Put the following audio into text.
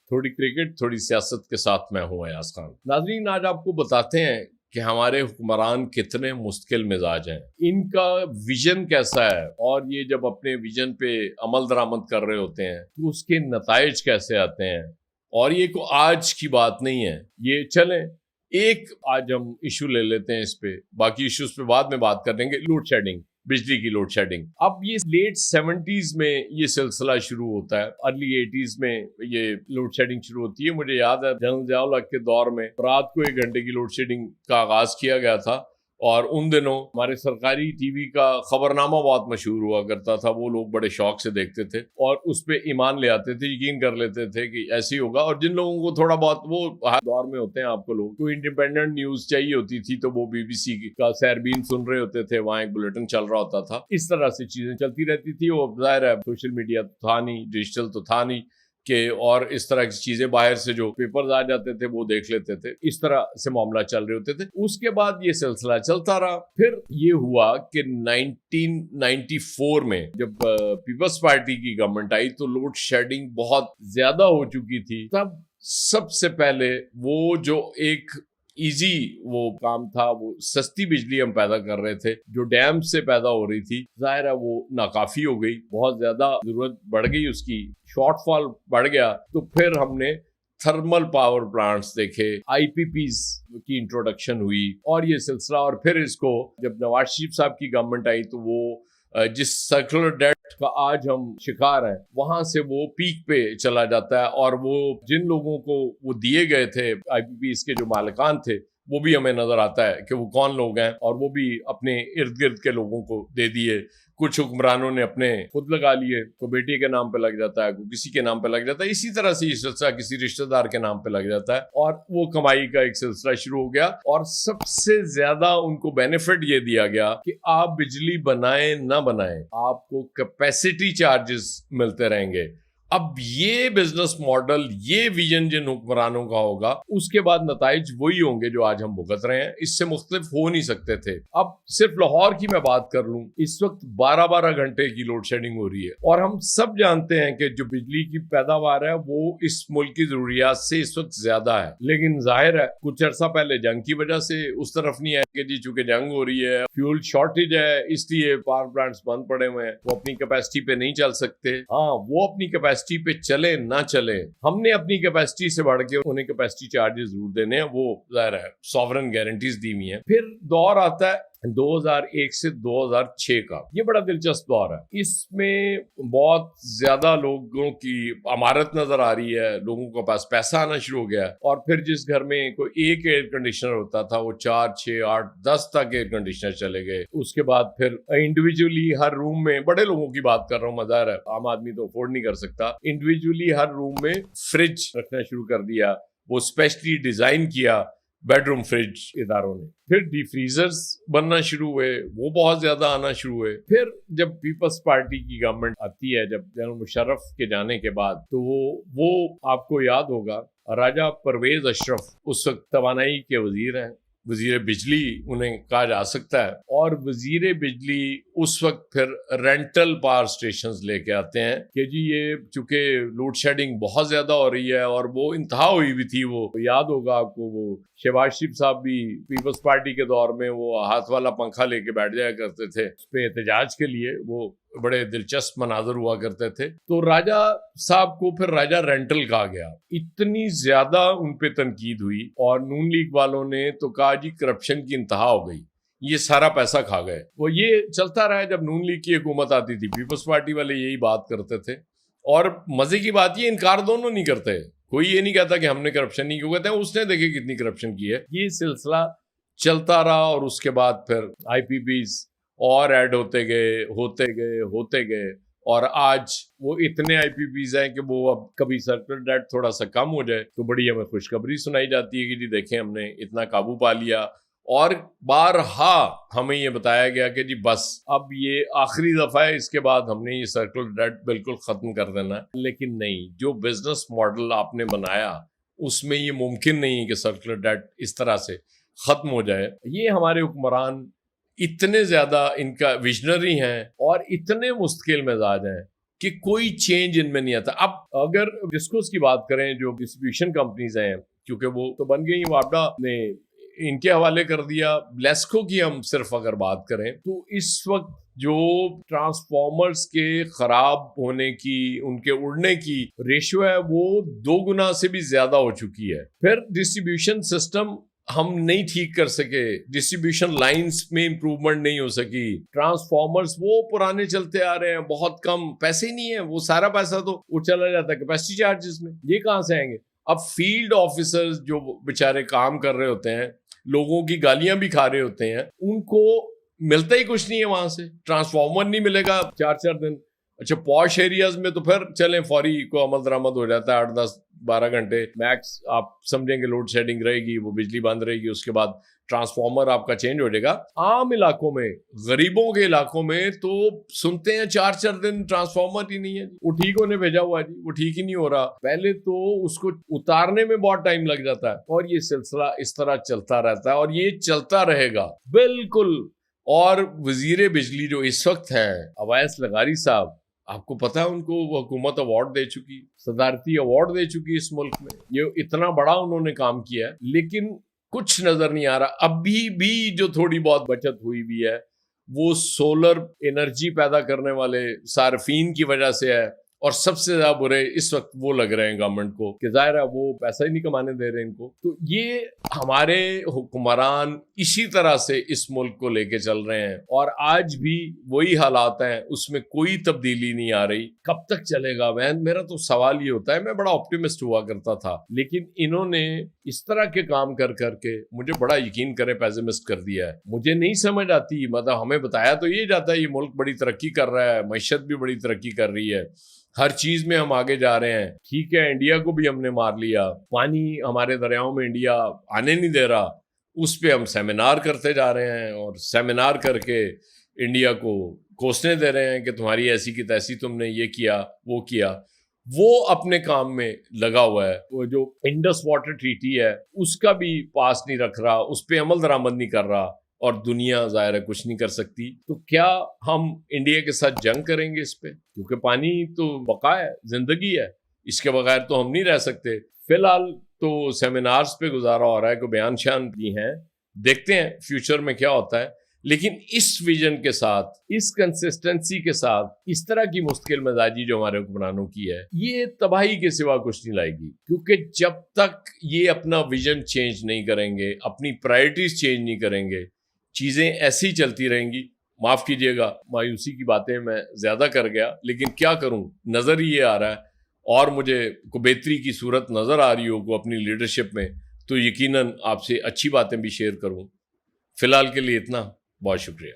تھوڑی کرکٹ تھوڑی سیاست کے ساتھ میں ہوں ایاز خان۔ ناظرین، آج آپ کو بتاتے ہیں کہ ہمارے حکمران کتنے مستقل مزاج ہیں، ان کا ویژن کیسا ہے، اور یہ جب اپنے ویژن پہ عمل درآمد کر رہے ہوتے ہیں تو اس کے نتائج کیسے آتے ہیں۔ اور یہ کوئی آج کی بات نہیں ہے، یہ چلیں ایک آج ہم ایشو لے لیتے ہیں، اس پہ باقی ایشوز پہ بعد میں بات کر لیں گے۔ لوڈ شیڈنگ، بجلی کی لوڈ شیڈنگ۔ اب یہ لیٹ 70s میں یہ سلسلہ شروع ہوتا ہے، ارلی 80s میں یہ لوڈ شیڈنگ شروع ہوتی ہے۔ مجھے یاد ہے جنرل ضیاء الحق کے دور میں رات کو 1 گھنٹے کی لوڈ شیڈنگ کا آغاز کیا گیا تھا، اور ان دنوں ہمارے سرکاری ٹی وی کا خبرنامہ بہت مشہور ہوا کرتا تھا، وہ لوگ بڑے شوق سے دیکھتے تھے اور اس پہ ایمان لے آتے تھے، یقین کر لیتے تھے کہ ایسے ہی ہوگا۔ اور جن لوگوں کو تھوڑا بہت وہ ہر دور میں ہوتے ہیں، آپ کو لوگ کوئی انڈیپینڈنٹ نیوز چاہیے ہوتی تھی تو وہ BBC کا سیربین سن رہے ہوتے تھے، وہاں ایک بلیٹن چل رہا ہوتا تھا، اس طرح سے چیزیں چلتی رہتی تھی۔ وہ ظاہر ہے سوشل میڈیا تو تھا نہیں، ڈیجیٹل تو تھا نہیں کہ اور اس طرح کی چیزیں باہر سے جو پیپرز آ جاتے تھے وہ دیکھ لیتے تھے، اس طرح سے معاملہ چل رہے ہوتے تھے۔ اس کے بعد یہ سلسلہ چلتا رہا۔ پھر یہ ہوا کہ 1994 میں جب پیپلز پارٹی کی گورنمنٹ آئی تو لوڈ شیڈنگ بہت زیادہ ہو چکی تھی۔ تب سب سے پہلے وہ جو ایک ایزی وہ کام تھا، وہ سستی بجلی ہم پیدا کر رہے تھے جو ڈیم سے پیدا ہو رہی تھی، ظاہر ہے وہ ناکافی ہو گئی، بہت زیادہ ضرورت بڑھ گئی، اس کی شارٹ فال بڑھ گیا۔ تو پھر ہم نے تھرمل پاور پلانٹس دیکھے، IPPs کی انٹروڈکشن ہوئی، اور یہ سلسلہ، اور پھر اس کو جب نواز شریف صاحب کی گورنمنٹ آئی تو وہ جس سرکولر ڈیٹ کا آج ہم شکار ہیں وہاں سے وہ پیک پہ چلا جاتا ہے، اور وہ جن لوگوں کو وہ دیے گئے تھے IPPs کے جو مالکان تھے وہ بھی ہمیں نظر آتا ہے کہ وہ کون لوگ ہیں، اور وہ بھی اپنے ارد گرد کے لوگوں کو دے دیے۔ کچھ حکمرانوں نے اپنے خود لگا لیے، کوئی بیٹی کے نام پہ لگ جاتا ہے، کوئی کسی کے نام پہ لگ جاتا ہے، اسی طرح سے یہ سلسلہ کسی رشتہ دار کے نام پہ لگ جاتا ہے، اور وہ کمائی کا ایک سلسلہ شروع ہو گیا۔ اور سب سے زیادہ ان کو بینیفٹ یہ دیا گیا کہ آپ بجلی بنائیں نہ بنائیں، آپ کو کیپیسٹی چارجز ملتے رہیں گے۔ اب یہ بزنس ماڈل، یہ ویژن جن حکمرانوں کا ہوگا، اس کے بعد نتائج وہی ہوں گے جو آج ہم بھگت رہے ہیں، اس سے مختلف ہو نہیں سکتے تھے۔ اب صرف لاہور کی میں بات کر لوں، اس وقت 12 گھنٹے کی لوڈ شیڈنگ ہو رہی ہے، اور ہم سب جانتے ہیں کہ جو بجلی کی پیداوار ہے وہ اس ملک کی ضروریات سے اس وقت زیادہ ہے، لیکن ظاہر ہے کچھ عرصہ پہلے جنگ کی وجہ سے اس طرف نہیں ہے کہ جی چونکہ جنگ ہو رہی ہے، فیول شارٹیج ہے، اس لیے پاور پلانٹس بند پڑے ہوئے ہیں، وہ اپنی کیپیسٹی پہ نہیں چل سکتے۔ ہاں، وہ اپنی کیپیسٹی پہ چلے نہ چلے، ہم نے اپنی کیپیسٹی سے بڑھ کے انہیں کیپیسٹی چارجز ضرور دینے ہیں، وہ ظاہر ہے سوورن گارنٹیز دی ہوئی ہیں۔ پھر دور آتا ہے 2001 سے 2006 کا، یہ بڑا دلچسپ دور ہے۔ اس میں بہت زیادہ لوگوں کی عمارت نظر آ رہی ہے، لوگوں کے پاس پیسہ آنا شروع ہو گیا ہے، اور پھر جس گھر میں کوئی ایک ایئر کنڈیشنر ہوتا تھا وہ 4 6 8 10 تک ایئر کنڈیشنر چلے گئے۔ اس کے بعد پھر انڈیویجولی ہر روم میں، بڑے لوگوں کی بات کر رہا ہوں، ظاہر ہے عام آدمی تو افورڈ نہیں کر سکتا، انڈیویجولی ہر روم میں فریج رکھنا شروع کر دیا، وہ اسپیشلی ڈیزائن کیا بیڈ روم فریج اداروں نے۔ پھر ڈی فریزرز بننا شروع ہوئے، وہ بہت زیادہ آنا شروع ہوئے۔ پھر جب پیپلز پارٹی کی گورنمنٹ آتی ہے، جب جنرل مشرف کے جانے کے بعد، تو وہ آپ کو یاد ہوگا راجہ پرویز اشرف اس وقت توانائی کے وزیر ہیں، وزیر بجلی انہیں کہا جا سکتا ہے، اور وزیر بجلی اس وقت پھر رینٹل پاور سٹیشنز لے کے آتے ہیں کہ جی یہ چونکہ لوڈ شیڈنگ بہت زیادہ ہو رہی ہے، اور وہ انتہا ہوئی بھی تھی، وہ یاد ہوگا آپ کو، وہ شہباز شریف صاحب بھی پیپلز پارٹی کے دور میں وہ ہاتھ والا پنکھا لے کے بیٹھ جایا کرتے تھے اس پہ احتجاج کے لیے، وہ بڑے دلچسپ مناظر ہوا کرتے تھے۔ تو راجہ صاحب کو پھر راجہ رینٹل کہا گیا، اتنی زیادہ ان پہ تنقید ہوئی، اور نون لیگ والوں نے تو کہا جی کرپشن کی انتہا ہو گئی، یہ سارا پیسہ کھا گئے۔ وہ یہ چلتا رہا جب نون لیگ کی حکومت آتی تھی، پیپلز پارٹی والے یہی بات کرتے تھے، اور مزے کی بات یہ انکار دونوں نہیں کرتے، کوئی یہ نہیں کہتا کہ ہم نے کرپشن نہیں، کیوں کہتے ہیں اس نے دیکھے کتنی کرپشن کی ہے۔ یہ سلسلہ چلتا رہا، اور اس کے بعد پھر IPPs اور ایڈ ہوتے گئے، اور آج وہ اتنے IPPs ہیں کہ وہ اب کبھی سرکولر ڈیٹ تھوڑا سا کم ہو جائے تو بڑی ہمیں خوشخبری سنائی جاتی ہے کہ جی دیکھیں ہم نے اتنا قابو پا لیا، اور بارہا ہمیں یہ بتایا گیا کہ جی بس اب یہ آخری دفعہ ہے، اس کے بعد ہم نے یہ سرکولر ڈیٹ بالکل ختم کر دینا ہے۔ لیکن نہیں، جو بزنس ماڈل آپ نے بنایا اس میں یہ ممکن نہیں ہے کہ سرکولر ڈیٹ اس طرح سے ختم ہو جائے۔ یہ ہمارے حکمران اتنے زیادہ ان کا ویژنری ہیں اور اتنے مستقل مزاج ہیں کہ کوئی چینج ان میں نہیں آتا. اب اگر ڈسکوس کی بات کریں جو ڈسٹریبیوشن کمپنیز ہیں, کیونکہ وہ تو بن گئی, وابڈا نے ان کے حوالے کر دیا. بلیسکو کی ہم صرف اگر بات کریں تو اس وقت جو ٹرانسفارمرز کے خراب ہونے کی, ان کے اڑنے کی ریشو ہے وہ 2 گنا سے بھی زیادہ ہو چکی ہے. پھر ڈسٹریبیوشن سسٹم ہم نہیں ٹھیک کر سکے, ڈسٹریبیوشن لائنز میں امپروومنٹ نہیں ہو سکی, ٹرانسفارمرز وہ پرانے چلتے آ رہے ہیں, بہت کم پیسے نہیں ہیں, وہ سارا پیسہ تو وہ چلا جاتا ہے کیپیسٹی چارجز میں, یہ کہاں سے آئیں گے؟ اب فیلڈ آفیسرز جو بیچارے کام کر رہے ہوتے ہیں, لوگوں کی گالیاں بھی کھا رہے ہوتے ہیں, ان کو ملتا ہی کچھ نہیں ہے وہاں سے, ٹرانسفارمر نہیں ملے گا 4 دن. اچھا پوش ایریاز میں تو پھر چلیں فوری کو عمل درآمد ہو جاتا ہے, 8-10-12 گھنٹے میکس آپ سمجھیں گے لوڈ شیڈنگ رہے گی, وہ بجلی بند رہے گی, اس کے بعد ٹرانسفارمر آپ کا چینج ہو جائے گا. عام علاقوں میں, غریبوں کے علاقوں میں تو سنتے ہیں 4 دن ٹرانسفارمر ہی نہیں ہے, وہ ٹھیک ہونے بھیجا ہوا ہے جی, وہ ٹھیک ہی نہیں ہو رہا. پہلے تو اس کو اتارنے میں بہت ٹائم لگ جاتا ہے, اور یہ سلسلہ اس طرح چلتا رہتا ہے, اور یہ چلتا رہے گا بالکل. اور وزیر بجلی جو اس وقت ہیں اویس لغاری صاحب, آپ کو پتا ہے ان کو وہ حکومت ایوارڈ دے چکی, صدارتی ایوارڈ دے چکی اس ملک میں. یہ اتنا بڑا انہوں نے کام کیا ہے, لیکن کچھ نظر نہیں آ رہا. ابھی بھی جو تھوڑی بہت بچت ہوئی بھی ہے وہ سولر انرجی پیدا کرنے والے صارفین کی وجہ سے ہے, اور سب سے زیادہ برے اس وقت وہ لگ رہے ہیں گورنمنٹ کو, کہ ظاہر ہے وہ پیسہ ہی نہیں کمانے دے رہے ان کو. تو یہ ہمارے حکمران اسی طرح سے اس ملک کو لے کے چل رہے ہیں, اور آج بھی وہی حالات ہیں, اس میں کوئی تبدیلی نہیں آ رہی. کب تک چلے گا؟ میرا تو سوال یہ ہوتا ہے, میں بڑا آپٹیمسٹ ہوا کرتا تھا, لیکن انہوں نے اس طرح کے کام کر کے مجھے بڑا یقین کرے پیسمسٹ کر دیا ہے. مجھے نہیں سمجھ آتی, مطلب ہمیں بتایا تو یہ جاتا ہے یہ ملک بڑی ترقی کر رہا ہے, معیشت بھی بڑی ترقی کر رہی ہے, ہر چیز میں ہم آگے جا رہے ہیں. ٹھیک ہے, انڈیا کو بھی ہم نے مار لیا, پانی ہمارے دریاؤں میں انڈیا آنے نہیں دے رہا, اس پہ ہم سیمینار کرتے جا رہے ہیں, اور سیمینار کر کے انڈیا کو کوسنے دے رہے ہیں کہ تمہاری ایسی کی تیسی, تم نے یہ کیا وہ کیا. وہ اپنے کام میں لگا ہوا ہے. وہ جو انڈس واٹر ٹریٹی ہے اس کا بھی پاس نہیں رکھ رہا, اس پہ عمل درآمد نہیں کر رہا, اور دنیا ظاہر ہے کچھ نہیں کر سکتی. تو کیا ہم انڈیا کے ساتھ جنگ کریں گے اس پہ؟ کیونکہ پانی تو بقا ہے, زندگی ہے, اس کے بغیر تو ہم نہیں رہ سکتے. فی الحال تو سیمینارز پہ گزارا ہو رہا ہے, کوئی بیان شان بھی ہیں, دیکھتے ہیں فیوچر میں کیا ہوتا ہے. لیکن اس ویژن کے ساتھ, اس کنسسٹنسی کے ساتھ, اس طرح کی مستقل مزاجی جو ہمارے حکمرانوں کی ہے, یہ تباہی کے سوا کچھ نہیں لائے گی. کیونکہ جب تک یہ اپنا ویژن چینج نہیں کریں گے, اپنی پرائرٹیز چینج نہیں کریں گے, چیزیں ایسی چلتی رہیں گی. معاف کیجئے گا, مایوسی کی باتیں میں زیادہ کر گیا, لیکن کیا کروں, نظر ہی یہ آ رہا ہے, اور مجھے کو بہتری کی صورت نظر آ رہی ہو کو اپنی لیڈرشپ میں, تو یقیناً آپ سے اچھی باتیں بھی شیئر کروں. فی الحال کے لیے اتنا. بہت شکریہ.